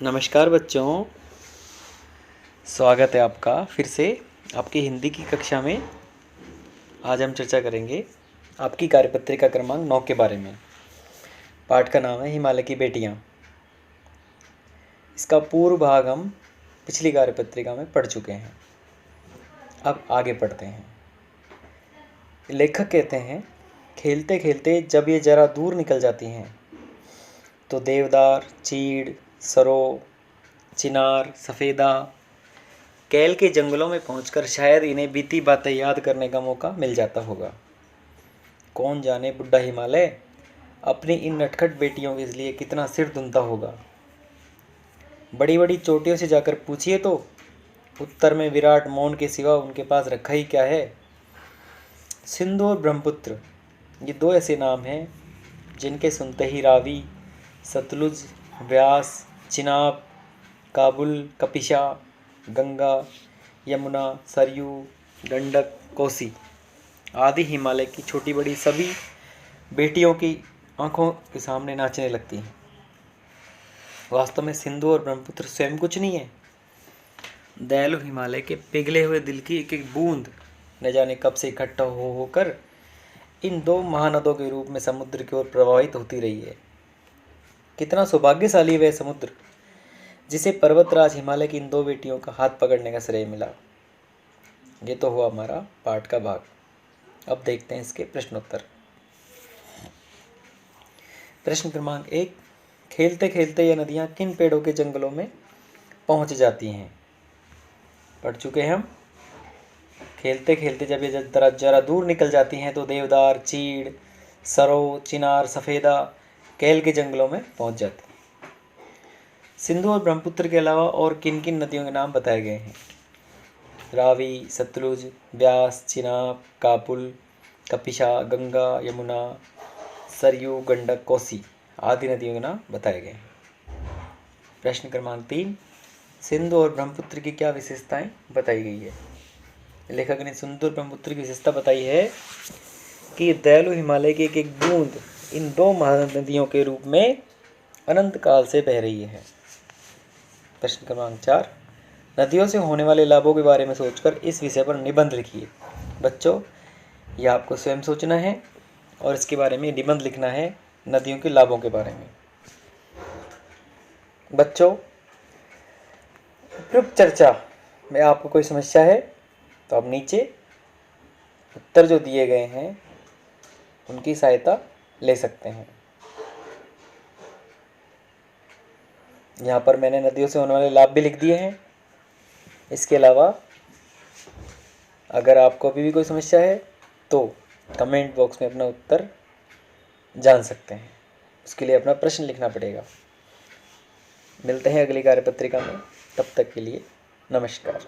नमस्कार बच्चों, स्वागत है आपका फिर से आपकी हिंदी की कक्षा में। आज हम चर्चा करेंगे आपकी कार्यपत्रिका क्रमांक 9 के बारे में। पाठ का नाम है हिमालय की बेटियां। इसका पूर्व भाग हम पिछली कार्यपत्रिका में पढ़ चुके हैं। अब आगे पढ़ते हैं। लेखक कहते हैं, खेलते खेलते जब ये जरा दूर निकल जाती हैं तो देवदार, चीड़, सरो, चिनार, सफ़ेदा, कैल के जंगलों में पहुंचकर शायद इन्हें बीती बातें याद करने का मौका मिल जाता होगा। कौन जाने बुढ़ा हिमालय अपनी इन नटखट बेटियों के लिए कितना सिर धुनता होगा। बड़ी बड़ी चोटियों से जाकर पूछिए तो उत्तर में विराट मौन के सिवा उनके पास रखा ही क्या है। सिंधु और ब्रह्मपुत्र, ये दो ऐसे नाम हैं जिनके सुनते ही रावी, सतलुज, व्यास, चिनाब, काबुल, कपिशा, गंगा, यमुना, सरयू, गंडक, कोसी आदि हिमालय की छोटी बड़ी सभी बेटियों की आंखों के सामने नाचने लगती हैं। वास्तव में सिंधु और ब्रह्मपुत्र स्वयं कुछ नहीं है। दयालु हिमालय के पिघले हुए दिल की एक एक बूंद न जाने कब से इकट्ठा हो होकर इन दो महानदों के रूप में समुद्र की ओर प्रवाहित होती रही है। कितना सौभाग्यशाली वह समुद्र जिसे पर्वतराज हिमालय की इन दो बेटियों का हाथ पकड़ने का श्रेय मिला। ये तो हुआ हमारा पाठ का भाग। अब देखते हैं इसके प्रश्नोत्तर। प्रश्न क्रमांक 1, खेलते खेलते ये नदियाँ किन पेड़ों के जंगलों में पहुंच जाती हैं। पढ़ चुके हैं हम। खेलते खेलते जब ये जरा दूर निकल जाती हैं तो देवदार, चीड़, सरो, चिनार, सफ़ेदा, कैल के जंगलों में पहुंच जाती हैं। सिंधु और ब्रह्मपुत्र के अलावा और किन किन नदियों के नाम बताए गए हैं। रावी, सतलुज, व्यास, चिनाब, कापुल, कपिशा, गंगा, यमुना, सरयू, गंडक, कोसी आदि नदियों के नाम बताए गए हैं। प्रश्न क्रमांक 3, सिंधु और ब्रह्मपुत्र की क्या विशेषताएं बताई गई है। लेखक ने सिंधु और ब्रह्मपुत्र की विशेषता बताई है कि दयालु हिमालय की एक एक बूंद इन दो महानदियों के रूप में अनंत काल से बह रही है। प्रश्न क्रमांक 4, नदियों से होने वाले लाभों के बारे में सोचकर इस विषय पर निबंध लिखिए। बच्चों, यह आपको स्वयं सोचना है और इसके बारे में निबंध लिखना है, नदियों के लाभों के बारे में। बच्चों, ग्रुप चर्चा में आपको कोई समस्या है तो आप नीचे उत्तर जो दिए गए हैं उनकी सहायता ले सकते हैं। यहाँ पर मैंने नदियों से होने वाले लाभ भी लिख दिए हैं। इसके अलावा अगर आपको अभी भी कोई समस्या है तो कमेंट बॉक्स में अपना उत्तर जान सकते हैं। उसके लिए अपना प्रश्न लिखना पड़ेगा। मिलते हैं अगली कार्यपत्रिका में, तब तक के लिए नमस्कार।